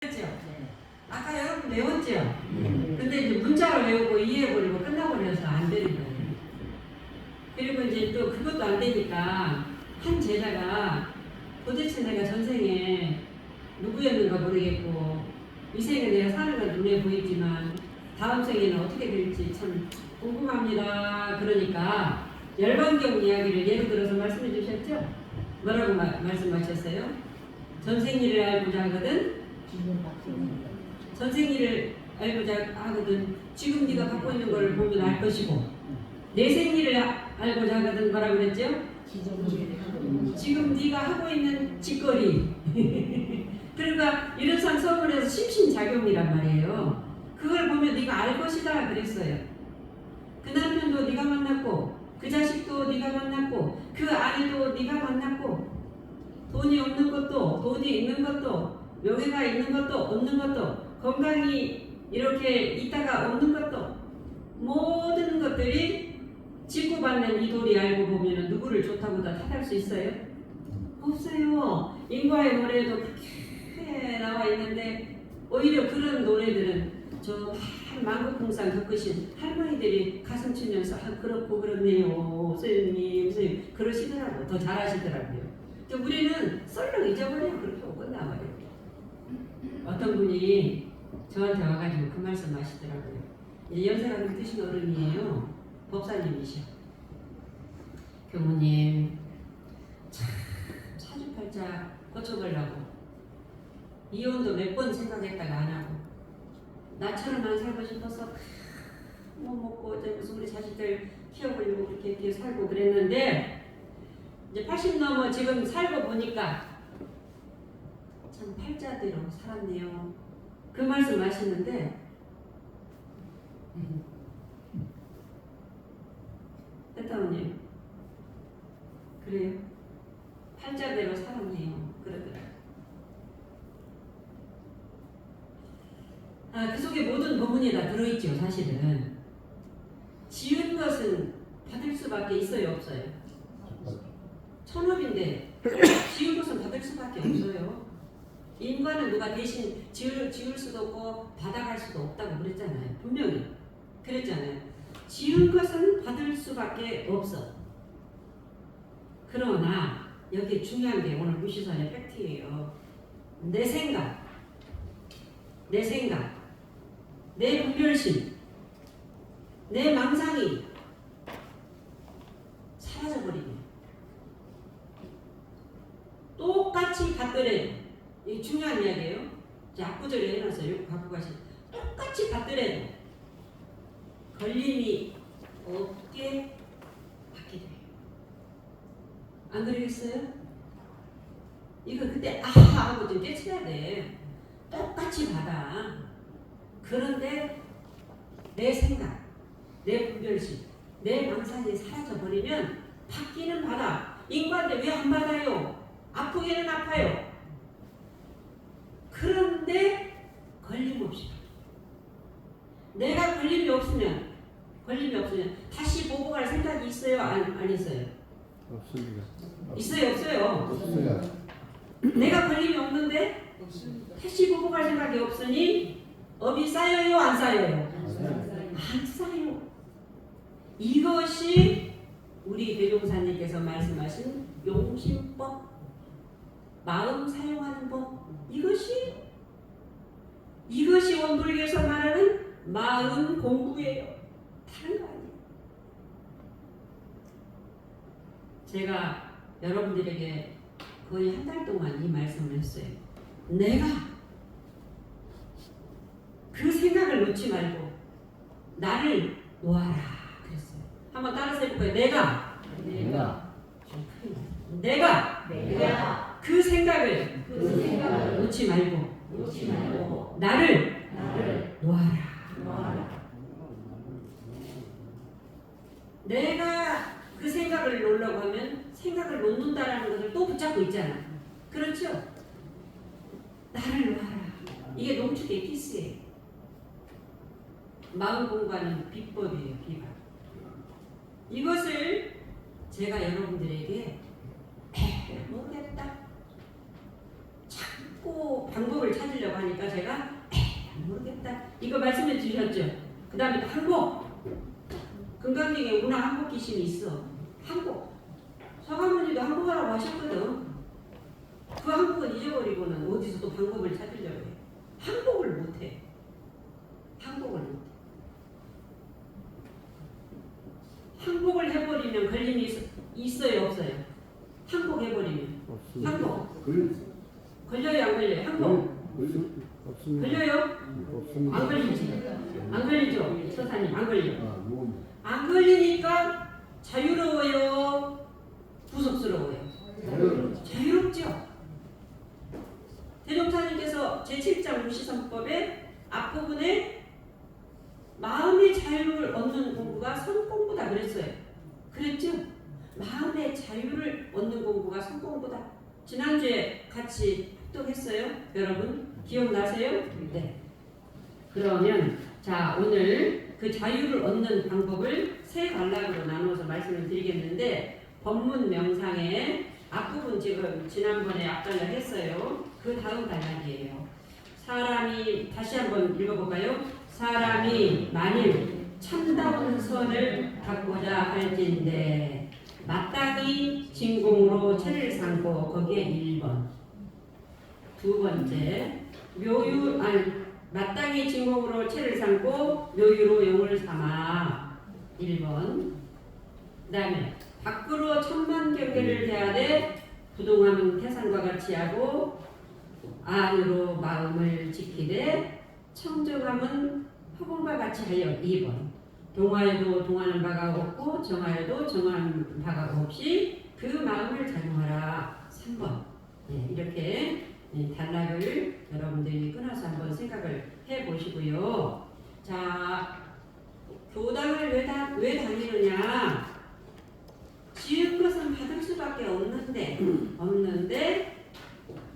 그렇죠? 아까 여러분 외웠죠? 근데 이제 문자를 외우고 이해해버리고 끝나버려서 안 되는 거예요. 그리고 이제 또 그것도 안 되니까 한 제자가 도대체 내가 전생에 누구였는가 모르겠고 이 생에 내가 사는 건 눈에 보이지만 다음 생에는 어떻게 될지 참 궁금합니다. 그러니까 열반경 이야기를 예로 들어서 말씀해 주셨죠? 뭐라고 말씀하셨어요? 전생일을 알고자 하거든 전생일을 알고자 하거든 지금 네가 갖고 있는 걸 보면 알 것이고 내 생일을 알고자 하거든 뭐라고 그랬죠? 지금 네가 하고 있는 짓거리 그러니까 이런상 서문에서 심신작용이란 말이에요. 그걸 보면 네가 알 것이다 그랬어요. 그 남편도 네가 만났고 그 자식도 네가 만났고 그 아내도 네가 만났고 돈이 없는 것도 돈이 있는 것도 명예가 있는 것도 없는 것도 건강이 이렇게 있다가 없는 것도 모든 것들이 지구받는 이 돌이 알고 보면 누구를 좋다고 다 탓할 수 있어요? 없어요. 인과의 노래에도 그렇게 나와 있는데 오히려 그런 노래들은 저 만국풍상 겪으신 할머니들이 가슴 치면서 그렇고 그렇네요 선생님 그러시더라고. 더 잘하시더라고요. 근데 우리는 썰렁 잊어버리면 그렇게 오고 나와요. 어떤 분이 저한테 와가지고 그 말씀 하시더라고요. 이제 연세가 좀 드신 어른이에요. 법사님이셔. 교무님 참 사주팔자 고쳐보려고 이혼도 몇 번 생각했다가 안 하고 나처럼 안 살고 싶어서 뭐 먹고 이제 무슨 우리 자식들 키워보려고 그렇게 이렇게 살고 그랬는데 이제 80 넘어 지금 살고 보니까 참 팔자대로 살았네요. 그 말씀 하시는데 했다오님 그래요? 팔자대로 살았네요. 그러더라고요. 그 속에 모든 법문이 다 들어있죠. 사실은 지은 것은 받을 수밖에 있어요 없어요? 천업인데 지은 것은 받을 수밖에 없어요. 인간은 누가 대신 지을 수도 없고 받아갈 수도 없다고 그랬잖아요. 분명히 그랬잖아요. 지은 것은 받을 수밖에 없어. 그러나 여기 중요한 게 오늘 무시선의 팩트예요. 내 생각, 내 분별심, 내 망상이 사라져버리네. 똑같이 받더래도 이 중요한 이야기예요. 앞구절에 해놨어요. 이거 갖고 가시. 똑같이 받더래도 걸림이 없게 받게 돼요. 안 그러겠어요? 이거 그때 아하 하고 좀 깨쳐야 돼. 똑같이 받아. 그런데 내 생각, 내 분별심, 내 망상이 사라져버리면 받기는 받아. 인간인데 왜 안 받아요? 아프기는 아파요. 그런데 걸림없이 내가 걸림이 없으면 다시 보고 갈 생각이 있어요? 안 있어요? 없습니다. 있어요? 없어요? 없습니다. 내가 걸림이 없는데 다시 보고 갈 생각이 없으니 업이 쌓여요? 안 쌓여요? 안 쌓여요. 이것이 우리 대종사님께서 말씀하신 용심법, 마음 사용하는 법, 이것이 원불교에서 말하는 마음 공부예요. 다른 거 아니에요. 제가 여러분들에게 거의 한 달 동안 이 말씀을 했어요. 내가 그 생각을 놓지 말고 나를 놓아라 그랬어요. 한번 따라서 해볼까요? 내가 그 생각을 놓지 말고 나를 놓아라. 내가 그 생각을 놓으려고 하면 생각을 놓는다라는 것을 또 붙잡고 있잖아. 그렇죠? 나를 놓아라. 이게 농축의 필수예요. 마음 공부하는 비법이에요. 비법. 이것을 제가 여러분들에게 모르겠다. 참 자꾸 방법을 찾으려고 하니까 제가 모르겠다. 이거 말씀해 주셨죠? 그 다음에 항복. 건강경에 운하 항복 기심이 있어. 항복. 서가모니도 항복하라고 하셨거든. 그 항복은 잊어버리고는 어디서 또 방법을 찾으려고 해. 항복을 못해. 항복을 못해. 항복을 해버리면 걸림이 있어요, 없어요? 항복해버리면. 없습니다. 항복. 걸려- 걸려요, 안 걸려요? 항복. 없습니다. 걸려요? 없습니다. 안 걸리지? 안 걸리죠? 서사님, 안 걸려. 뭐, 안 걸리니까 자유로워요? 부석스러워요? 자유롭죠? 대종사님께서 제7장 무시선법의 앞부분에 마음의 자유를 얻는 공부가 성공부다 그랬어요. 그랬죠? 마음의 자유를 얻는 공부가 성공부다. 지난주에 같이 합독했어요. 여러분 기억나세요? 네. 그러면 자 오늘 그 자유를 얻는 방법을 세 단락으로 나누어서 말씀을 드리겠는데 법문 명상의 앞부분 지금 지난번에 앞단락 했어요. 그 다음 단락이에요. 사람이 다시 한번 읽어볼까요? 사람이 만일 참다운 선을 갖고자 할진대 마땅히 진공으로 체를 삼고 거기에 1번 두 번째 마땅히 진공으로 체를 삼고 묘유로 영을 삼아 1번 그 다음에 밖으로 천만 경계를 대하되 부동함은 태산과 같이 하고 안으로 마음을 지키되 청정함은 화분과 같이 하여 2번 동하여도 동하는 바가 없고 정하여도 정하는 바가 없이 그 마음을 작용하라 3번 이렇게 단락을 여러분들이 끊어서 한번 생각을 해보시고요. 자 교당을 왜 다니느냐 지은 것은 받을 수밖에 없는데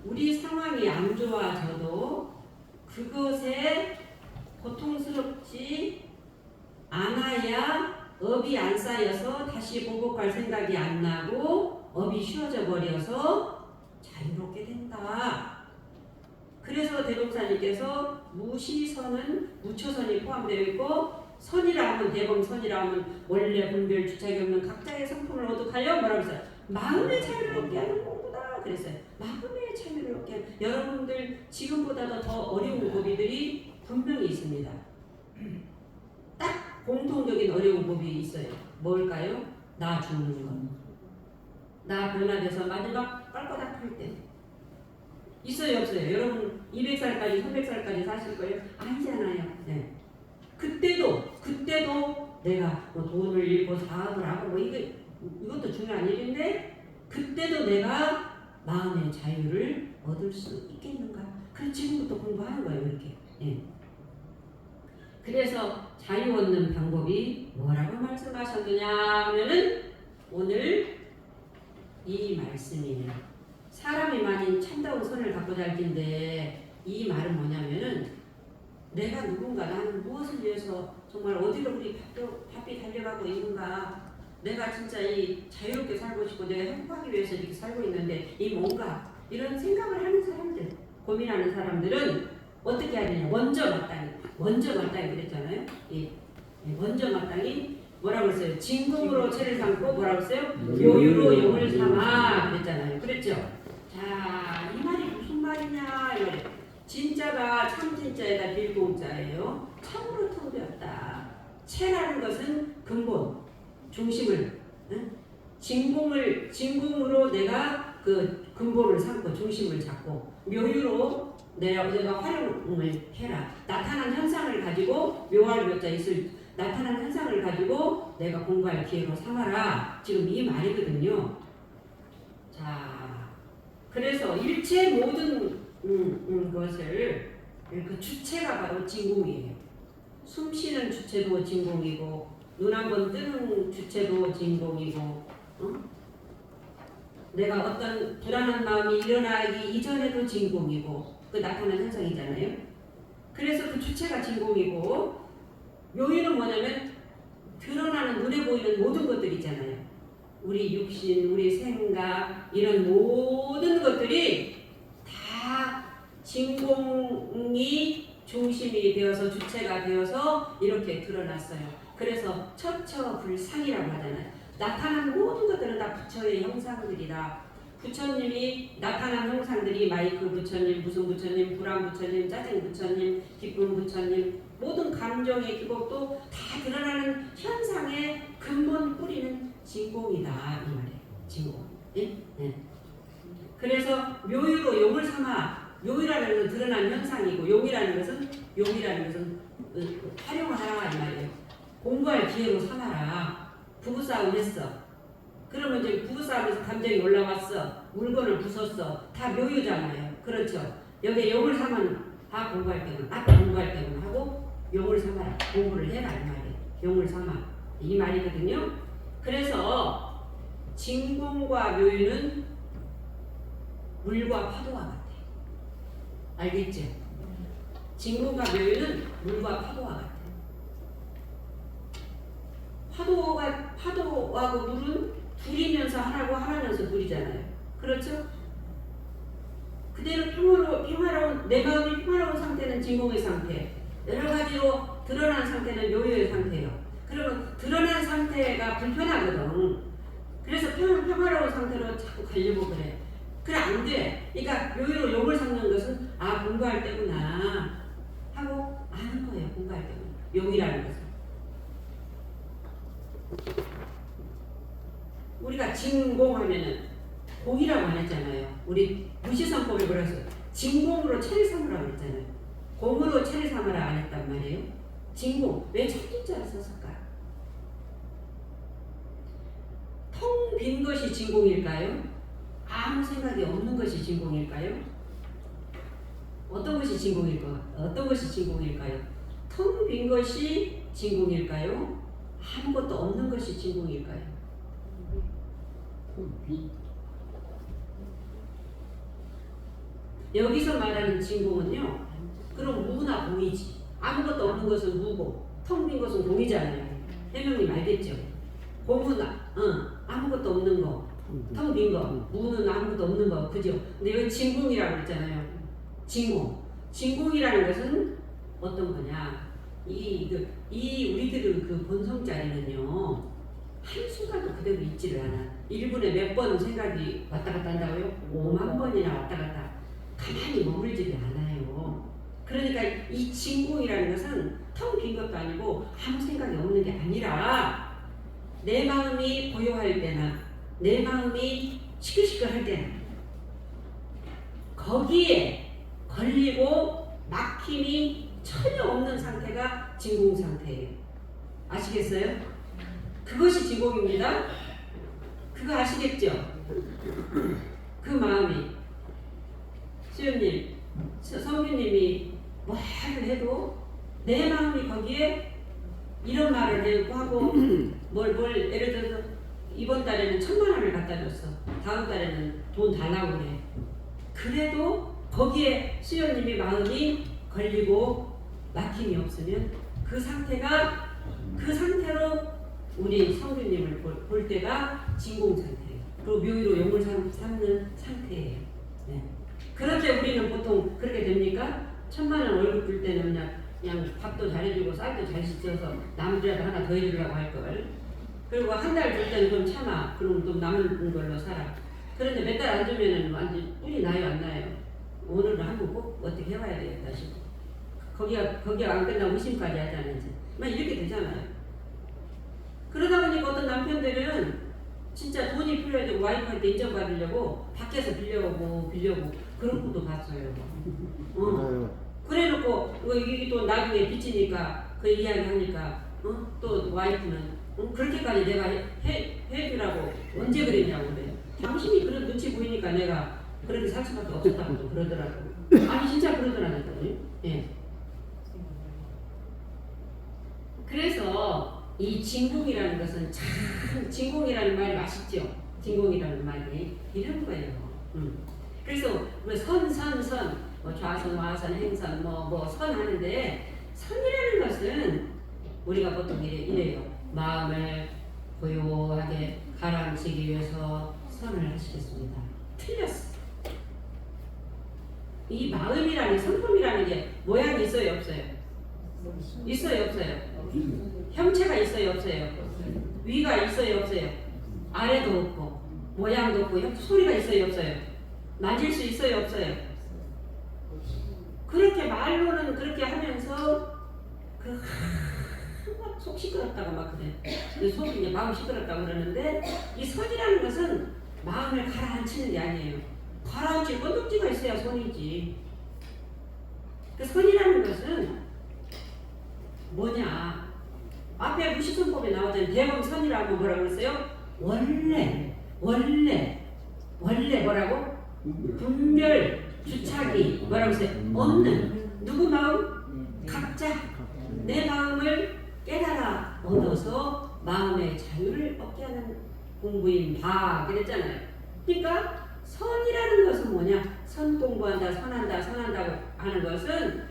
우리 상황이 안 좋아져도 그것에 고통스럽지 않아야 업이 안 쌓여서 다시 보복할 생각이 안 나고 업이 쉬워져 버려서 자유롭게 된다. 그래서 대종사님께서 무시선은 무초선이 포함되어 있고 선이라 하면 대범선이라 하면 원래 분별 주착이 없는 각자의 성품을 어둑하여 뭐라고 했어요? 마음의 자유를 얻게 하는 공부다 그랬어요. 마음의 자유를 얻게 하는 여러분들 지금보다도 더 어려운 고비들이 분명히 있습니다. 딱 공통적인 어려운 고비 있어요. 뭘까요? 나 죽는 것. 나 변화돼서 마지막 껄끄덕 할 때. 있어요 없어요? 여러분 200살까지 300살까지 사실 거예요? 아니잖아요. 네. 그때도 내가 뭐 돈을 잃고 사업을 하고 뭐 이것도 중요한 일인데 그때도 내가 마음의 자유를 얻을 수 있겠는가? 그래서 지금부터 공부하는 거예요 이렇게. 예. 그래서 자유 얻는 방법이 뭐라고 말씀하셨느냐 하면은 오늘 이 말씀이에요. 사람이 만인 참다운 선을 갖고자 할 텐데 이 말은 뭐냐면은 내가 누군가 나는 무엇을 위해서 정말 어디로 우리 바삐 달려가고 있는가 내가 진짜 이 자유롭게 살고 싶고 내가 행복하기 위해서 이렇게 살고 있는데 이 뭔가 이런 생각을 하는 사람들 고민하는 사람들은 어떻게 해야 되냐 먼저 마땅히 그랬잖아요. 먼저 마땅히 뭐라고 했어요? 진공으로 체를 삼고 뭐라고 했어요? 묘유로 영을 삼아 그랬잖아요. 그랬죠? 자, 이 말이 무슨 말이냐 이 말이에요. 진짜가 참진짜에다 빌공짜예요. 참으로 텅비었다. 체라는 것은 근본, 중심을 진공으로 내가 그 근본을 삼고 중심을 잡고 묘유로 내가 활용을 해라. 나타난 현상을 가지고 묘할 묘자 있을 나타난 현상을 가지고 내가 공부할 기회로 삼아라. 지금 이 말이거든요. 자, 그래서 일체 모든 것을 그 주체가 바로 진공이에요. 숨 쉬는 주체도 진공이고 눈 한번 뜨는 주체도 진공이고 내가 어떤 불안한 마음이 일어나기 이전에도 진공이고 그 나타난 현상이잖아요. 그래서 그 주체가 진공이고 묘유는 뭐냐면 드러나는 눈에 보이는 모든 것들이잖아요. 우리 육신, 우리 생각 이런 모든 것들이 다 진공이 중심이 되어서 주체가 되어서 이렇게 드러났어요. 그래서 처처불상이라고 하잖아요. 나타난 모든 것들은 다 부처의 형상들이다. 부처님이 나타난 형상들이 마이크 부처님, 무슨 부처님, 불안 부처님, 짜증 부처님, 기쁨 부처님, 모든 감정의 기복도 다 드러나는 현상의 근본 뿌리는 진공이다 이 말이에요. 진공. 예? 예. 그래서 묘유로 용을 삼아, 묘유라는 것은 드러난 현상이고 용이라는 것은 활용하라 이 말이에요. 공부할 기회로 삼아라. 부부싸움 했어. 그러면 이제 부부싸움에서 감정이 올라왔어. 물건을 부쉈어. 다 묘유잖아요. 그렇죠. 여기 용을 삼으면 공부할 때는 공부할 때는 하고 용을 삼아라. 공부를 해라 이 말이에요. 용을 삼아 이 말이거든요. 그래서 진공과 묘유는 물과 파도와 같아요. 알겠죠? 진공과 묘유는 물과 파도와 같아요. 파도하고 물은 둘이면서 하나고 하나면서 둘이잖아요. 그렇죠? 그대로 평화로운 내 마음이 평화로운 상태는 진공의 상태, 여러 가지로 드러난 상태는 묘유의 상태예요. 그러면 드러난 상태가 불편하거든. 그래서 평화로운 상태로 자꾸 가려고 그래. 그래 안 돼. 그러니까 묘유로 용을 삼는 것은 공부할 때구나 하고 아는 거예요. 공부할 때구나. 용이라는 것은. 우리가 진공하면은 공이라고 안 했잖아요. 우리 무시성법에 그래서 진공으로 체를 삼으라고 했잖아요. 공으로 체를 삼으라 안 했단 말이에요. 진공. 왜 첫진자를 썼을까요? 텅 빈 것이 진공일까요? 아무 생각이 없는 것이 진공일까요? 어떤 것이 진공일까요? 텅 빈 것이 진공일까요? 아무것도 없는 것이 진공일까요? 여기서 말하는 진공은요, 그럼 무나 공이지. 아무것도 없는 것은 무고, 텅 빈 것은 공이잖아요. 해명님 알겠죠? 공은 아무것도 없는 거, 텅 빈 거, 무는 아무것도 없는 거, 그죠? 근데 여기 진공이라고 했잖아요. 진공이라는 것은 어떤 거냐? 이 우리들의 그 본성자리는요, 한순간도 그대로 있지를 않아. 1분에 몇 번 생각이 왔다 갔다 한다고요? 5만 번이나 왔다 갔다. 가만히 머물지를 않아요. 그러니까 이 진공이라는 것은 텅 빈 것도 아니고 아무 생각이 없는 게 아니라 내 마음이 고요할 때나 내 마음이 시끌시끌할 때나 거기에 걸리고 막힘이 전혀 없는 상태가 진공 상태예요. 아시겠어요? 그것이 진공입니다. 그거 아시겠죠? 그 마음이 수연님, 성규님이 말을 해도 내 마음이 거기에 이런 말을 하고 뭘 예를 들어서 이번 달에는 1,000만 원을 갖다 줬어. 다음 달에는 돈 달라고 그래. 그래도 거기에 수연님이 마음이 걸리고 막힘이 없으면 그 상태로 우리 성규님을 볼 때가 진공 상태예요. 그리고 묘유로 용을 삼는 상태예요. 네. 그럴 때 우리는 보통 그렇게 됩니까? 1,000만 원 월급 줄 때는 그냥 밥도 잘해주고 쌀도 잘 씻어서 남들이라도 하나 더 해주려고 할걸. 그리고 한 달 줄 때는 좀 참아. 그럼 또 남은 걸로 살아. 그런데 몇 달 안 주면은 완전 뿔이 나요 안 나요? 오늘은 한번 꼭 어떻게 해봐야 되겠다 싶어. 거기가 안 끝나고 의심까지 하잖아요. 막 이렇게 되잖아요. 그러다 보니까 어떤 남편들은 진짜 돈이 필요해서 와이프한테 인정받으려고 밖에서 빌려오고 그런 것도 봤어요. 그래놓고 이게 또 나중에 빚지니까 그 이야기 하니까 또 와이프는 그렇게까지 내가 해주라고 언제 그랬냐고 그래요. 당신이 그런 눈치 보이니까 내가 그렇게 살 수밖에 없었다고 또 그러더라고요. 아니 진짜 그러더라고요. 예. 그래서 이 진공이라는 것은 참 진공이라는 말이 맛있죠. 진공이라는 말이 이런 거예요. 그래서 선, 좌선, 와선, 행선, 선 하는데 선이라는 것은 우리가 보통 이래요. 마음을 고요하게 가라앉히기 위해서 선을 하시겠습니다. 틀렸어. 이 마음이라는 성품이라는 게 모양이 있어요 없어요? 있어요 없어요? 형체가 있어요 없어요? 위가 있어요 없어요? 아래도 없고 모양도 없고 소리가 있어요 없어요? 만질 수 있어요 없어요? 그렇게 말로는 그렇게 하면서 속 시끄럽다고 막 그래. 속이 이제 마음 시끄럽다고 그러는데 이 선이라는 것은 마음을 가라앉히는 게 아니에요. 가라앉힐 건덕지가 있어야 선이지. 그 선이라는 것은 뭐냐? 앞에 무시선법에 나오잖아요. 대범선이라고 뭐라고 그랬어요? 원래 뭐라고? 분별 주착이 뭐라고 했어요? 없는 누구 마음? 각자 내 마음을 깨달아 얻어서 마음의 자유를 얻게 하는 공부인 바 그랬잖아요. 그러니까 선이라는 것은 뭐냐? 선 공부한다, 선한다고 하는 것은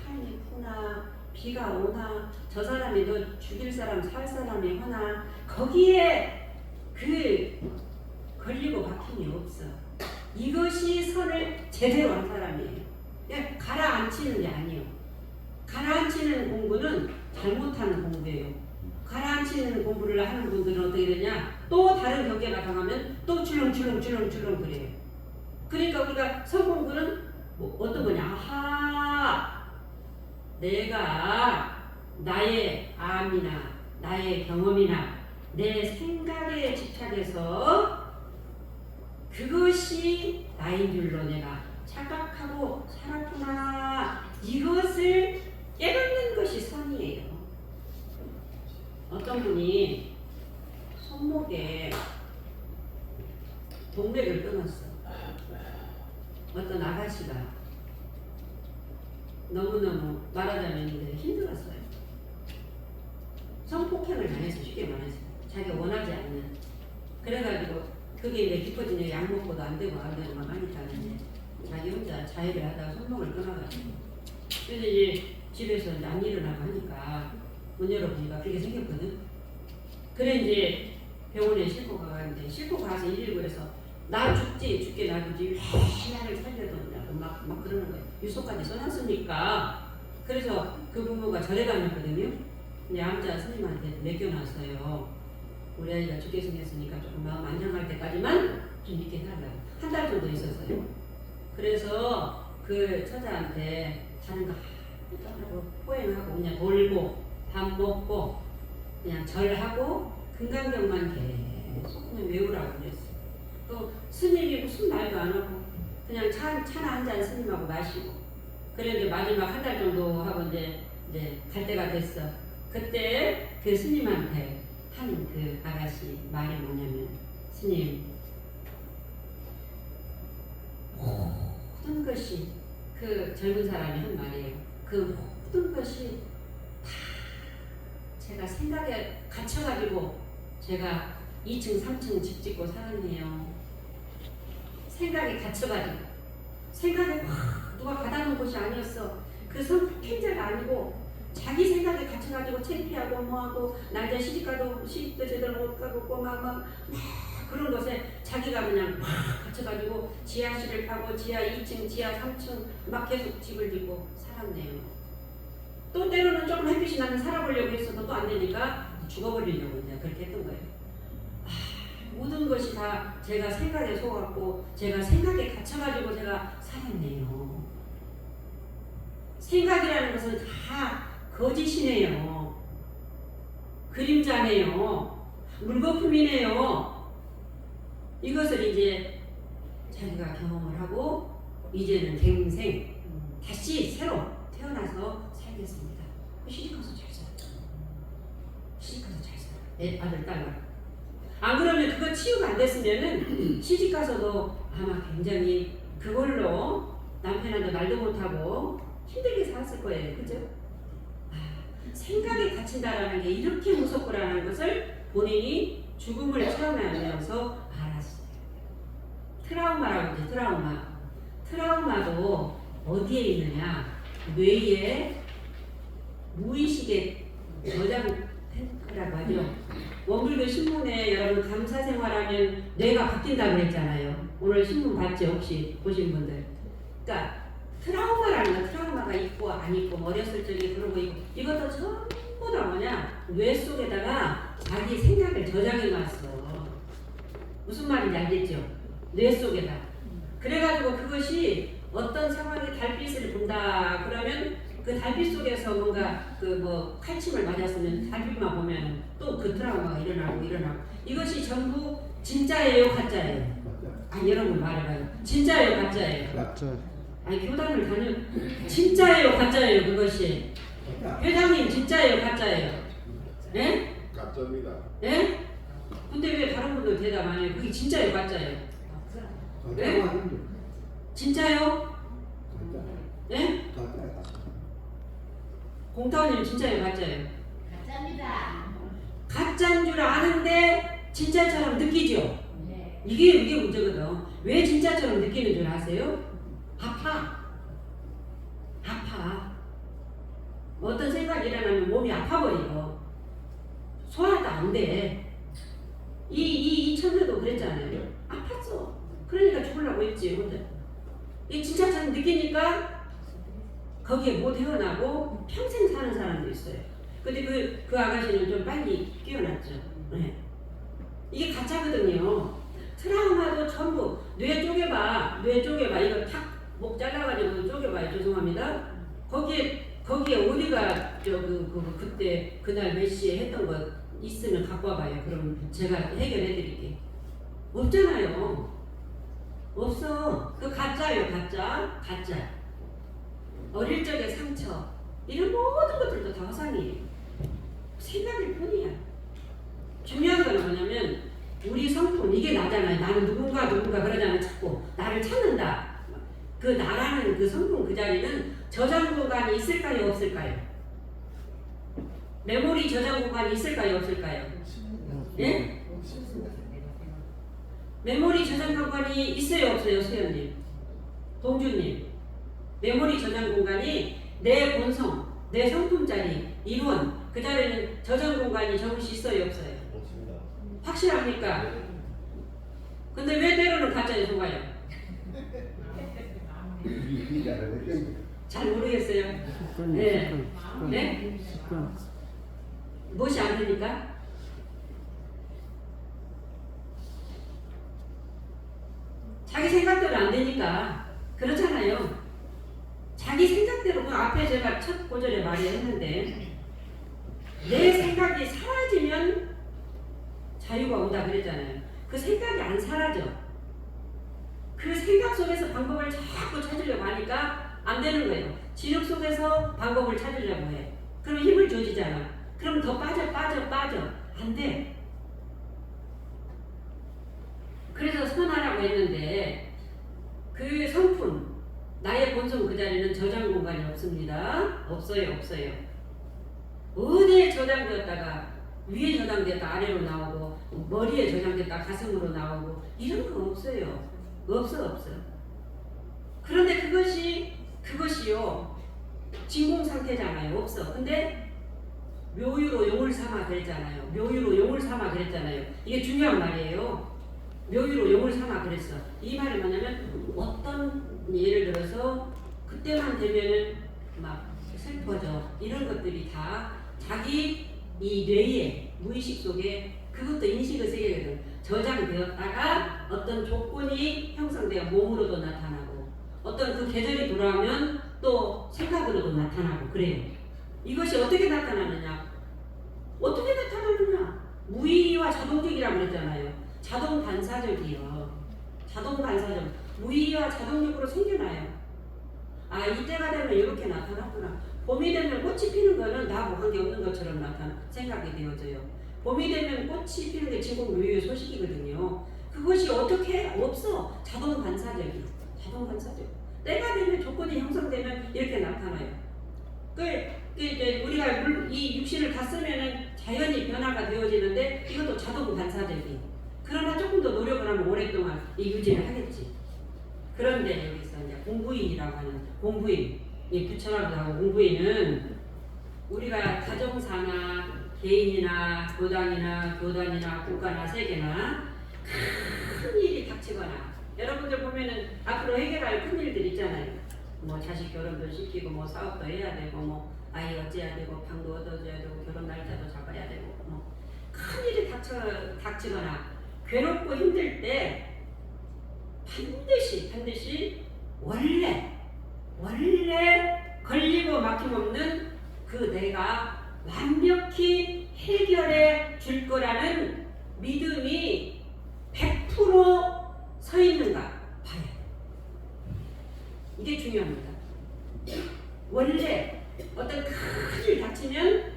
바람이 부나 비가 오나 저 사람이 너 죽일 사람 살 사람이 하나 거기에 그 걸리고 박힘이 없어. 이것이 선을 제대로 한 사람이에요. 그냥 가라앉히는 게 아니에요. 가라앉히는 공부는 잘못하는 공부예요. 가라앉히는 공부를 하는 분들은 어떻게 되냐? 또 다른 경계가 당하면 또 출렁출렁 그래요. 그러니까 우리가 선 공부는 뭐 어떤 거냐? 아하, 내가 나의 암이나 나의 경험이나 내 생각에 집착해서 그것이 나인 줄로 내가 착각하고 살았구나. 이것을 깨닫는 것이 선이에요. 어떤 분이 손목에 동맥을 끊었어. 어떤 아가씨가 너무너무 말하자면 힘들었어요. 성폭행을 당해서 쉽게 말해서 자기가 원하지 않는. 그래가지고 그게 이제 깊어지냐 약 먹고도 안 되고 막 하니까 자기 혼자 자해를 하다가 손목을 끊어가지고 그래서 이제 집에서 이제 안 일어나고 하니까 문 열어보니까 그렇게 생겼거든. 그래 이제 병원에 싣고 가는데 싣고 가서 119에서 나 죽게 놔두지 왜 나를 살려뒀냐고 막 그러는 거예요. 유서까지 써놨으니까. 그래서 그 부모가 절에 다녔거든요. 이제 암자 스님한테 맡겨놨어요. 우리 아이가 죽게 생겼으니까 조금 마음 안정할 때까지만 좀 있게 해달라고. 한 달 정도 있었어요. 그래서 그 처자한테 자는 거 하고 포행하고 그냥 돌고 밥 먹고 그냥 절하고 금강경만 계속 그냥 외우라고 그랬어. 또 스님이 무슨 말도 안 하고 그냥 차나 한 잔 스님하고 마시고. 그래 이제 마지막 한 달 정도 하고 이제 갈 때가 됐어. 그때 그 스님한테 한 그 아가씨 말이 뭐냐면 스님 모든 것이 그 젊은 사람이 한 말이에요. 그 모든 것이 다 제가 생각에 갇혀가지고 제가 2층 3층 집 짓고 살았네요. 생각에 갇혀가지고 생각에 누가 가다 놓은 곳이 아니었어. 그 성폭행자가 아니고 자기 생각에 갇혀가지고 창피하고 뭐하고 남자 시집도 제대로 못 가고 막 그런 것에 자기가 그냥 갇혀가지고 지하실을 파고 지하 2층 지하 3층 막 계속 집을 짓고 살았네요. 또 때로는 조금 햇빛이 나면 살아보려고 했어도 또 안 되니까 죽어버리려고 이제 그렇게 했던 거예요. 모든 것이 다 제가 생각에 속았고 제가 생각에 갇혀가지고 제가 살았네요. 생각이라는 것은 다 거짓이네요. 그림자네요. 물거품이네요. 이것을 이제 자기가 경험을 하고 이제는 갱생 다시 새로 태어나서 살겠습니다. 시집가서 잘 살아. 시집가서 잘 살아. 내 아들 딸과. 안 그러면 그거 치유가 안 됐으면은 시집가서도 아마 굉장히 그걸로 남편한테 말도 못하고 힘들게 살았을 거예요. 그죠? 생각에 갇힌다라는 게 이렇게 무섭구라는 것을 본인이 죽음을 체험하면서 알았어요. 트라우마라고 하죠. 트라우마도 어디에 있느냐? 뇌에 무의식의 저장라고 하죠. 원불교 신문에 여러분 감사생활하면 뇌가 바뀐다고 그랬잖아요. 오늘 신문 봤죠? 혹시 보신 분들? 그러니까 트라우마라는 건 트라우마가 있고 안 있고 어렸을 적에 그런 거 있고 이것도 전부 다 뭐냐 뇌 속에다가 자기 생각을 저장해 놨어. 무슨 말인지 알겠죠? 뇌 속에다. 그래가지고 그것이 어떤 상황에 달빛을 본다 그러면 그 달빛 속에서 뭔가 그 뭐 칼침을 맞았으면 달빛만 보면 또 그 트라우마가 일어나고 이것이 전부 진짜예요 가짜예요? 아 여러분 말해봐요. 진짜예요 가짜예요? 가짜. 아니 교단을 다녀 진짜예요 가짜예요 그것이? 회장님 진짜예요 가짜예요? 예? 가짜입니다. 예? 근데 왜 다른 분들 대답 안 해요? 그게 진짜예요 가짜예요? 예? 진짜요? 예? 공타원님 진짜예요 가짜예요? 가짜입니다. 가짜인 줄 아는데 진짜처럼 느끼죠? 네. 이게 문제거든. 왜 진짜처럼 느끼는 줄 아세요? 아파. 어떤 생각이 일어나면 몸이 아파버려. 소화도 안 돼. 이 천녀도 그랬잖아요. 아팠어. 그러니까 죽으려고 했지. 근데 이 진짜처럼 느끼니까 거기에 못 헤어나고 평생 사는 사람도 있어요. 근데 그 아가씨는 좀 빨리 깨어났죠. 네. 이게 가짜거든요. 트라우마도 전부 뇌 쪼개봐. 이거 탁 목 잘라가지고 쪼개봐요. 죄송합니다. 거기에 우리가 그때 그날 몇 시에 했던 거 있으면 갖고 와봐요. 그럼 제가 해결해드릴게. 없잖아요. 없어. 그 가짜예요. 가짜. 어릴 적의 상처 이런 모든 것들도 다 허상이에요. 생각일 뿐이야. 중요한 건 뭐냐면 우리 성품 이게 나잖아요. 나는 누군가 그러잖아요. 자꾸 나를 찾는다. 그 나라는 그 성품 그 자리는 저장 공간이 있을까요 없을까요? 메모리 저장 공간이 있을까요 없을까요? 예? 메모리 저장 공간이 있어요 없어요 수연님? 동주님? 메모리 저장 공간이 내 본성, 내 성품자리, 인원 그 자리는 저장 공간이 정시 있어요 없어요? 없습니다. 확실합니까? 근데 왜 때로는 가짜에 속아요? 잘 모르겠어요. 네. 네? 무엇이 안 되니까? 자기 생각대로 안 되니까 그렇잖아요. 자기 생각대로 그 앞에 제가 첫 고절에 말했는데 내 생각이 사라지면 자유가 온다 그랬잖아요. 그 생각이 안 사라져. 그 생각 속에서 방법을 자꾸 찾으려고 하니까 안 되는 거예요. 지력 속에서 방법을 찾으려고 해. 그럼 힘을 줘지잖아. 그럼 더 빠져. 안 돼. 그래서 선하라고 했는데 그 성품, 나의 본성 그 자리는 저장 공간이 없습니다. 없어요. 어디에 저장되었다가 위에 저장됐다 아래로 나오고 머리에 저장됐다 가슴으로 나오고 이런 거 없어요. 없어. 그런데 그것이요 진공 상태잖아요. 없어. 근데 묘유로 용을 삼아 그랬잖아요. 이게 중요한 말이에요. 묘유로 용을 삼아 그랬어. 이 말이 뭐냐면 어떤 예를 들어서 그때만 되면은 막 슬퍼져 이런 것들이 다 자기 이 뇌의 무의식 속에 그것도 인식을 세계거든. 저장되었다가 어떤 조건이 형성되어 몸으로도 나타나고 어떤 그 계절이 돌아오면 또 생각으로도 나타나고 그래요. 이것이 어떻게 나타나느냐? 무의와 자동적이라고 그랬잖아요. 자동 반사적이요. 무의와 자동적으로 생겨나요. 아 이때가 되면 이렇게 나타났구나. 봄이 되면 꽃이 피는 거는 나하고 관계없는 것처럼 생각이 되어져요. 봄이 되면 꽃이 피는 게 진공 묘유의 소식이거든요. 그것이 어떻게 없어. 자동 반사적. 때가 되면 조건이 형성되면 이렇게 나타나요. 이제 우리가 이 육신을 다 쓰면은 자연히 변화가 되어지는데 이것도 자동 반사적이. 그러나 조금 더 노력을 하면 오랫동안 이 유지를 하겠지. 그런데 여기서 이제 공부인이라고 하는 공부인, 이 부처라고 하고 공부인은 우리가 가정사나 개인이나 교단이나 국가나 세계나 큰 일이 닥치거나 여러분들 보면은 앞으로 해결할 큰일들 있잖아요. 뭐 자식 결혼도 시키고 뭐 사업도 해야 되고 뭐 아이 어찌해야 되고 방도 얻어줘야 되고 결혼 날짜도 잡아야 되고 뭐 큰일이 닥치거나 괴롭고 힘들 때 반드시 원래 걸리고 막힘없는 그 내가 완벽히 해결해 줄 거라는 믿음이 100%서 있는가 봐야 돼. 이게 중요합니다. 원래 어떤 큰일 닥치면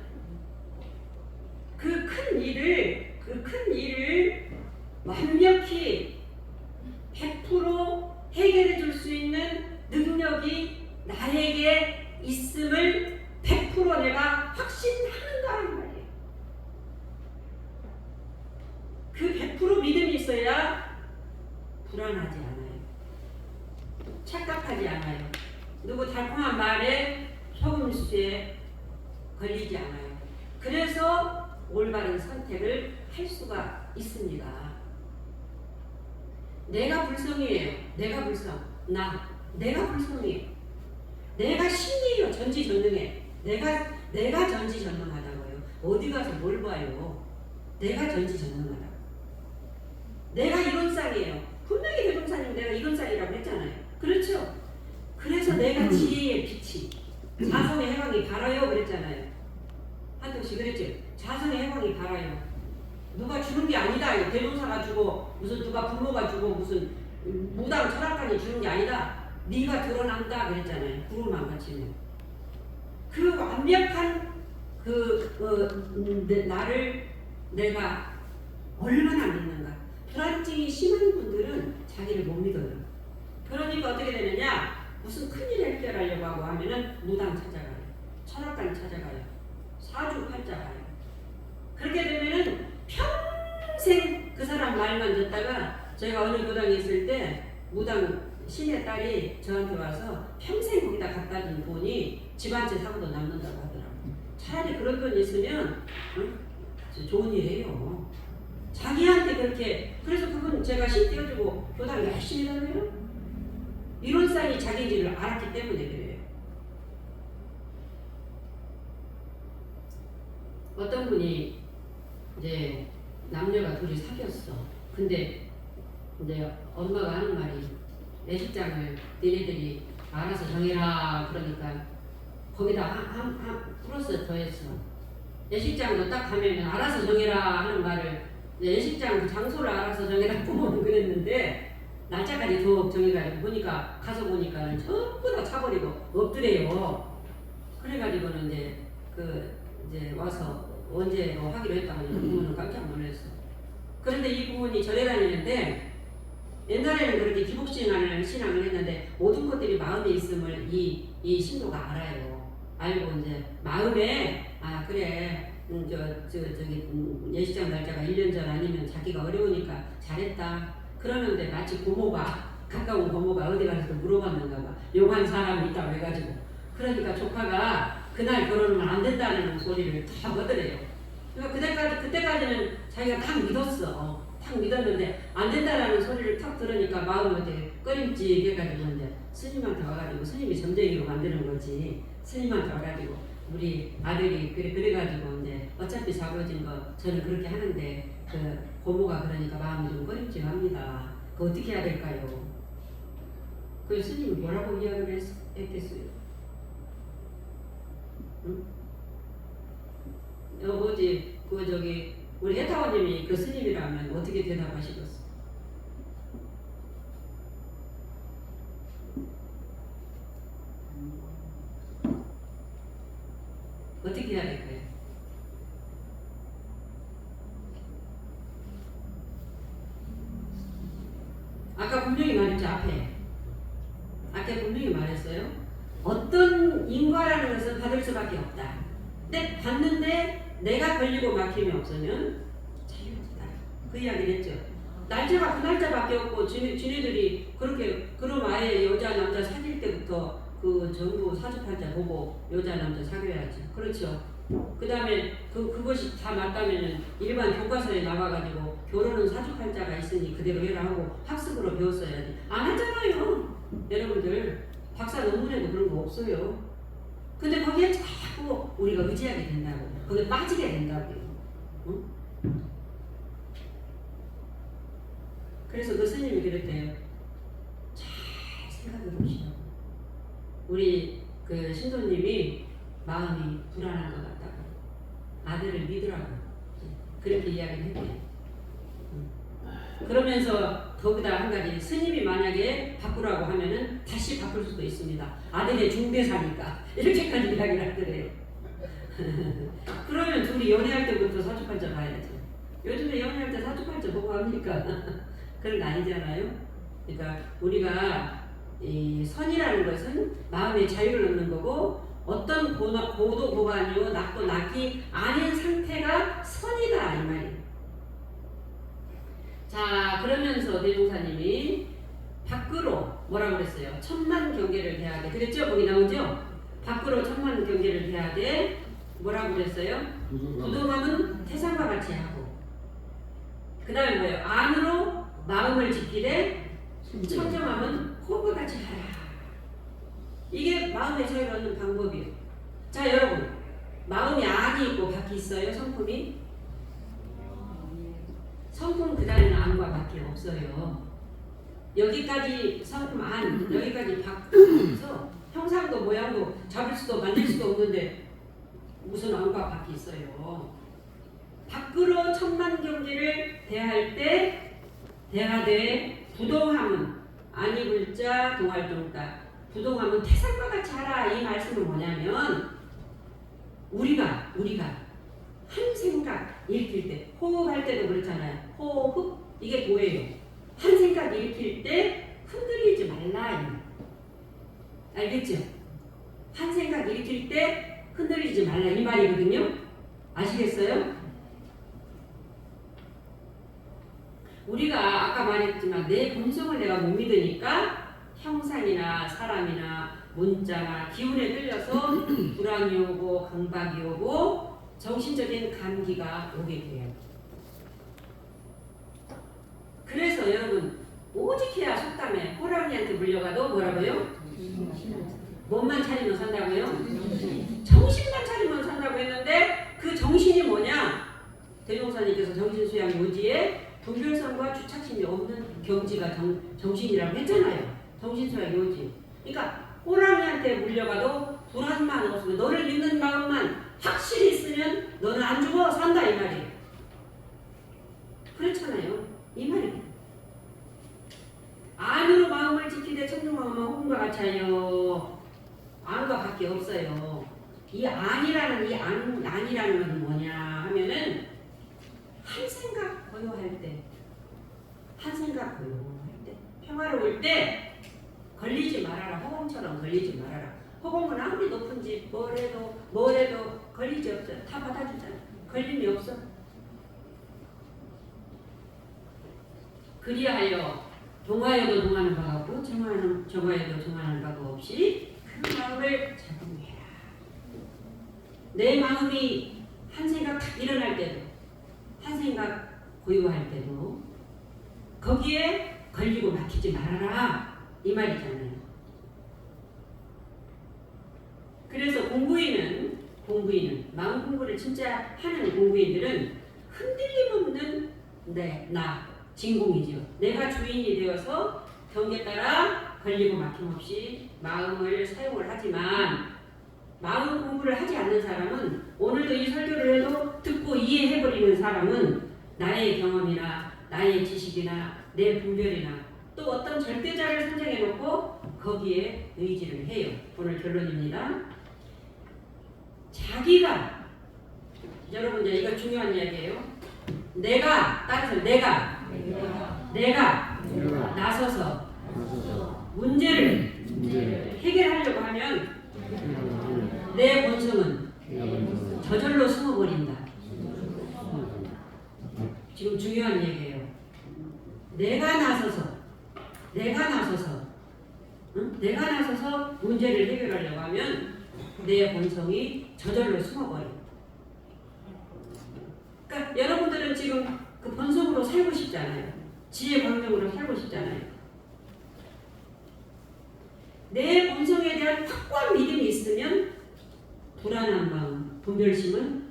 그 큰 일을 완벽히 100% 해결해 줄 수 있는 능력이 나에게 있음을 100% 내가 확신하는가 말이에요. 그 100% 믿음이 있어야 불안하지 않아요. 착각하지 않아요. 누구 달콤한 말에 속음수에 걸리지 않아요. 그래서 올바른 선택을 할 수가 있습니다. 내가 불성이에요. 내가 불성. 내가 불성이에요. 내가 신이에요. 전지전능해. 내가 전지전능하다고요. 어디 가서 뭘 봐요. 내가 전지전능하다. 내가 이론상이에요. 분명히 대종사님 내가 이론상이라고 했잖아요. 그렇죠? 그래서 내가 지혜의 빛이 자성의 해방이 발하여 그랬잖아요. 한동씨 그랬죠? 자성의 해방이 발하여. 누가 주는 게 아니다. 대종사가 주고 무슨 누가 부모가 주고 무슨 무당 철학관이 주는 게 아니다. 네가 드러난다 그랬잖아요. 구름만 같이는. 그 완벽한 나를 내가 얼마나 믿는가. 불안증이 심한 분들은 자기를 못 믿어요. 그러니까 어떻게 되느냐? 무슨 큰일 해결하려고 하고 하면은 무당 찾아가요. 철학관 찾아가요. 사주팔자 가요. 그렇게 되면은 평생 그 사람 말만 듣다가 제가 어느 교당에 있을 때 무당 신의 딸이 저한테 와서 평생 거기다 갖다 준 돈이 집 한 채 사고도 남는다고 하더라고요. 차라리 그런 돈 있으면 좋은 일이에요. 자기한테 그렇게. 그래서 그분 제가 신 띄워주고 교당 열심히 다녀요. 이론상이 자기인지를 알았기 때문에 그래요. 어떤 분이 이제 남녀가 둘이 사귀었어. 근데 이제 엄마가 하는 말이 예식장을 니네들이 알아서 정해라 그러니까 거기다 한 플러스 더했어. 예식장도 딱 가면 알아서 정해라 하는 말을 예식장 그 장소를 알아서 정해라 부모는 그랬는데 날짜까지 더 정해가지고 보니까 가서 보니까 전부 다 차버리고 없더래요. 그래가지고는 이제 와서 언제 하기로 했다고 하니까 부모는 깜짝 놀랐어. 그런데 이 부분이 절에 다니는데 옛날에는 그렇게 기복신앙을 했는데 모든 것들이 마음에 있음을 이 신도가 알아요. 알고 이제 마음에 그래 저기 예식장 날짜가 1년 전 아니면 자기가 어려우니까 잘했다. 그러는데 마치 가까운 고모가 어디 가서 물어봤는가 봐. 용한 사람이 있다고 해가지고. 그러니까 조카가 그날 결혼하면 안 된다는 소리를 다 거더래요. 그러니까 그때까지는 자기가 딱 믿었어. 딱 믿었는데 안 된다라는 소리를 탁 들으니까 마음이 어떻게 꺼림직해가지고 이제 스님한테 와가지고 스님이 점쟁이로 만드는 거지. 스님한테 와가지고 우리 아들이 그래가지고 이제 어차피 잡아진 거 저는 그렇게 하는데 그 고모가 그러니까 마음이 좀 꺼림직합니다. 그거 어떻게 해야 될까요? 그 스님이 뭐라고 이야기를 했겠어요? 응? 어제 우리 해타원님이 그 스님이라면 어떻게 대답하시겠어? 어떻게 해야 될까요? 아까 분명히 말했죠. 앞에 분명히 말했어요. 어떤 인과라는 것은 받을 수밖에 없다. 근데 받는데 내가 걸리고 막힘이 없으면 자유롭다. 그 이야기를 했죠. 날짜가 그 날짜밖에 없고 지네들이 그렇게 그럼 아예 여자 남자 사귈 때부터 그 전부 사주팔자 보고 여자 남자 사귀어야지. 그렇죠. 그 다음에 그것이 다 맞다면은 일반 교과서에 나와가지고 결혼은 사주팔자가 있으니 그대로 해라 하고 학습으로 배웠어야지. 안 하잖아요. 여러분들 박사 논문에도 그런 거 없어요. 근데 거기에 자꾸 우리가 의지하게 된다고. 거기에 빠지게 된다고요. 응? 그래서 그 스님이 그랬대요. 잘 생각해 보시라고. 우리 그 신도님이 마음이 불안한 것 같다고. 아들을 믿으라고. 그렇게 이야기를 했대요. 그러면서 거기다 한 가지, 스님이 만약에 바꾸라고 하면은 다시 바꿀 수도 있습니다. 아들의 중대사니까. 이렇게까지 이야기를 하더래요. 그러면 둘이 연애할 때부터 사주팔자 봐야죠. 요즘에 연애할 때 사주팔자 보고 합니까? 그런 거 아니잖아요. 그러니까 우리가 이 선이라는 것은 마음의 자유를 얻는 거고, 어떤 고도 고관이요 낙도 낙이 아닌 상태가 선이다 이 말이에요. 자, 그러면서 대종사님이 밖으로 뭐라고 그랬어요? 천만 경계를 대하되. 그랬죠? 거기 나오죠? 밖으로 천만 경계를 대하되 뭐라고 그랬어요? 부동함은 태산과 같이 하고, 그 다음에 뭐예요? 안으로 마음을 지키되 청정함은 호흡과 같이 하라. 이게 마음의 자유를 얻는 방법이에요. 자, 여러분, 마음이 안이 있고 밖이 있어요? 성품이? 성품 그 다음에는 안과 밖이 없어요. 여기까지 성품 안, 여기까지 밖에서 형상도 모양도 잡을 수도 만질 수도 없는데 무슨 안과 밖이 있어요. 밖으로 천만 경계를 대할 때 대하되 부동함은 안이불자 동할동자, 부동함은 태산과 같이 하라. 이 말씀은 뭐냐면 우리가 한 생각 일으킬 때, 호흡할 때도 그렇잖아요. 호흡, 이게 뭐예요? 한 생각 일으킬 때 흔들리지 말라. 알겠죠? 한 생각 일으킬 때 흔들리지 말라 이 말이거든요. 아시겠어요? 우리가 아까 말했지만 내 본성을 내가 못 믿으니까 형상이나 사람이나 문자나 기운에 끌려서 불안이 오고 강박이 오고 정신적인 감기가 오게 돼요. 그래서 여러분, 오직해야 속담에 호랑이한테 물려가도 뭐라고요? 몸만 차리면 산다고요? 정신만 차리면 산다고 했는데 그 정신이 뭐냐? 대종사님께서 정신수양 요지에 분별성과 주착심이 없는 경지가 정신이라고 했잖아요. 정신수양 요지. 그러니까 호랑이한테 물려가도 불안만 없으면, 너를 믿는 마음만 확실히 있으면 너는 안 죽어, 산다 이 말이에요. 그렇잖아요. 이 말이에요. 안으로 마음을 지키되 청중마음은 호흡과 같아요. 안과 밖에 없어요. 이 안이라는 안이라는 건 뭐냐 하면은 한 생각 고요할 때, 한 생각 고요할 때, 평화로울 때 걸리지 말아라. 허공처럼 걸리지 말아라. 허공은 아무리 높은 집 뭐래도 걸리지 없어요. 다 받아주잖아. 걸림이 없어. 그리하여 동하여도 동하는 바가 없고 정하여도 정하는 바가 없이 그 마음을 잡으해라. 내 마음이 한 생각 탁 일어날 때도, 한 생각 고요할 때도 거기에 걸리고 막히지 말아라 이 말이잖아요. 그래서 공부인은 마음 공부를 진짜 하는 공부인들은 흔들림 없는 나 진공이죠. 내가 주인이 되어서 경계 따라 걸리고 막힘없이 마음을 사용을 하지만, 마음 공부를 하지 않는 사람은, 오늘도 이 설교를 해도 듣고 이해해버리는 사람은 나의 경험이나 나의 지식이나 내 분별이나 또 어떤 절대자를 선정해놓고 거기에 의지를 해요. 오늘 결론입니다. 자기가, 여러분 이제 이거 중요한 이야기예요. 따라서 내가 나서서 문제를 해결하려고 하면 내 본성은 저절로 숨어버린다. 지금 중요한 얘기예요. 내가 나서서 가서 문제를 해결하려고 하면 내 본성이 저절로 숨어버려. 그러니까 여러분들은 지금 그 본성으로 살고 싶잖아요. 지혜 광명으로 살고 싶잖아요. 내 본성에 대한 확고한 믿음이 있으면 불안한 마음, 분별심은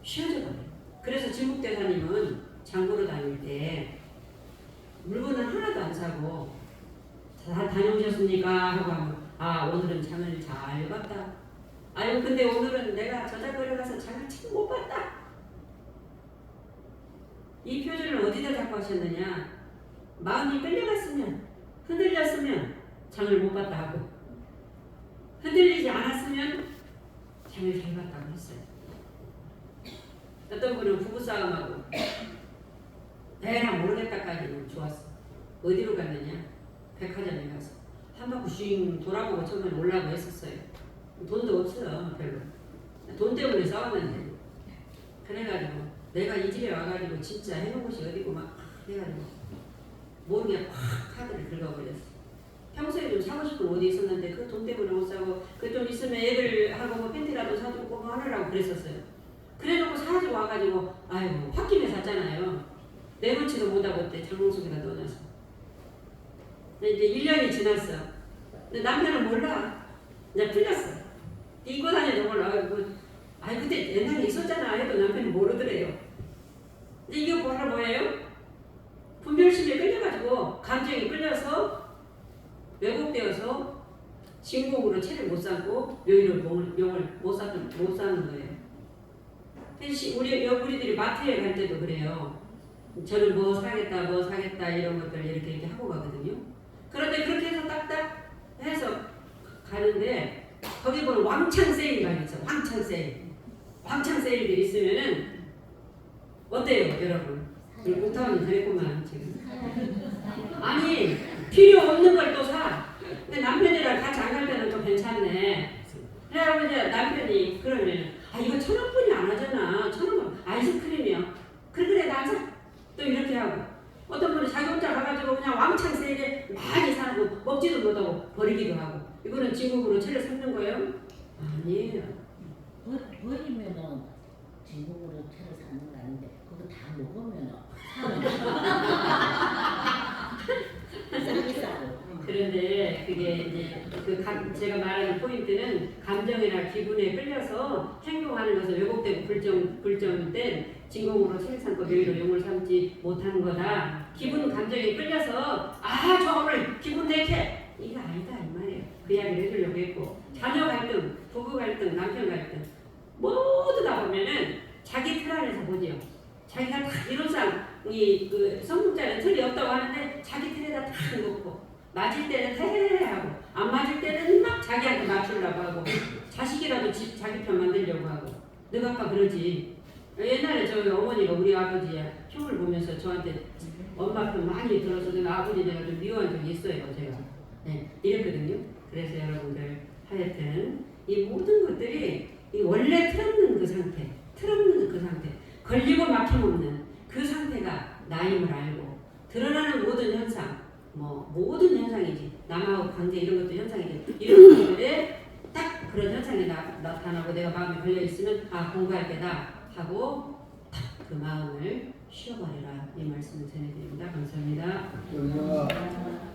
쉬어져 버려요. 그래서 진국대사님은 장보러 다닐 때 물건은 하나도 안 사고 다 다녀오셨습니까? 하고 하면 아 오늘은 장을 잘 봤다. 아유 근데 오늘은 내가 저작거려 가서 장을 참 못 봤다. 이 표준을 어디다 잡고 하셨느냐? 마음이 끌려갔으면 흔들렸으면 장을 못 봤다 하고 흔들리지 않았으면 장을 잘 봤다고 했어요. 어떤 분은 부부싸움하고 에라 모르겠다까지는 좋았어. 어디로 갔느냐? 백화점에 가서 한 바퀴 씩 돌아보고 처음에 올라고 했었어요. 돈도 없어요 별로. 돈 때문에 싸웠는데 그래가지고 내가 이 집에 와가지고 진짜 해놓은 곳이 어디고 막 해가지고 모르게 확 카드를 긁어버렸어. 평소에 좀 사고 싶은 옷이 있었는데 그 돈 때문에 못 사고 그 좀 있으면 애들하고 뭐 팬티라도 사주고 뭐 하느라고 그랬었어요. 그래놓고 사가지고 와가지고 아이고 홧김에 샀잖아요. 내놓지도 못하고 그때 장롱 속에다 넣어놨어. 근데 이제 1년이 지났어. 근데 남편은 몰라. 이제 풀렸어. 입고 다녀도 몰라. 아이 그때 옛날에 있었잖아 해도 남편이 모르더래요. 근데 이게 뭐예요? 분별심에 끌려가지고 감정이 끌려서 왜곡되어서 진공으로 채를 못 쌓고 묘의로 용을 못 쌓는 거예요. 우리들이 마트에 갈 때도 그래요. 저는 뭐 사겠다 이런 것들 이렇게 하고 가거든요. 그런데 그렇게 해서 딱딱 해서 가는데 거기 보면 왕창 세일이 있어. 왕창 세일들이 있으면은 어때요 여러분? 우리 옥타원이 그랬구만 지금. 아니 필요 없는 걸 또 사. 근데 남편이랑 같이 안 갈 때는 또 괜찮네. 그래가지고 이제 남편이 그러면 아 이거 1,000원뿐이 안 하잖아. 1,000원 아이스크림이요. 그래 나 사. 또 이렇게 하고 어떤 분은 자기 혼자 가가지고 그냥 왕창 세일에 많이 사고 먹지도 못하고 버리기도 하고 이거는 진국으로 채를 샀는 거예요? 아니에요. 버리면은 진국으로 채를 사는 거 아닌데 그거 다 먹으면은 싸고 그런데 그게 이제 제가 말하는 포인트는 감정이나 기분에 끌려서 행동하는 것을 왜곡되고 불정된 진공으로 채를 삼고 묘의로 용을 삼지 못하는 거다. 기분 감정에 끌려서 저 오늘 기분 내게 이게 아니다 이 말이에요. 그 이야기를 해주려고 했고 자녀 갈등, 부부 갈등, 남편 갈등 모두 다 보면은 자기 틀 안에서 보지요. 자기가 다 이론상 그 성분자는 틀이 없다고 하는데 자기 틀에다 다 놓고 맞을 때는 헤헤헤 하고 안 맞을 때는 막 자기한테 맞추려고 하고 자식이라도 자기 편 만들려고 하고 너가 아까 그러지. 옛날에 저희 어머니가 우리 아버지의 흉을 보면서 저한테 엄마 편 많이 들어서 내가 아버지 내가 좀 미워한 적이 있어요 제가. 네, 이랬거든요. 그래서 여러분들 하여튼 이 모든 것들이 이 원래 틀없는 그 상태, 걸리고 막힘없는 그 상태가 나임을 알고 드러나는 모든 현상, 모든 현상이지 남하고 관계 이런 것도 현상이지 이런 것들에 딱 그런 현상이 나타나고 내가 마음에 걸려 있으면 공부할 때다 하고 딱 그 마음을 쉬어버려라 이 말씀을 전해드립니다. 감사합니다. 감사합니다.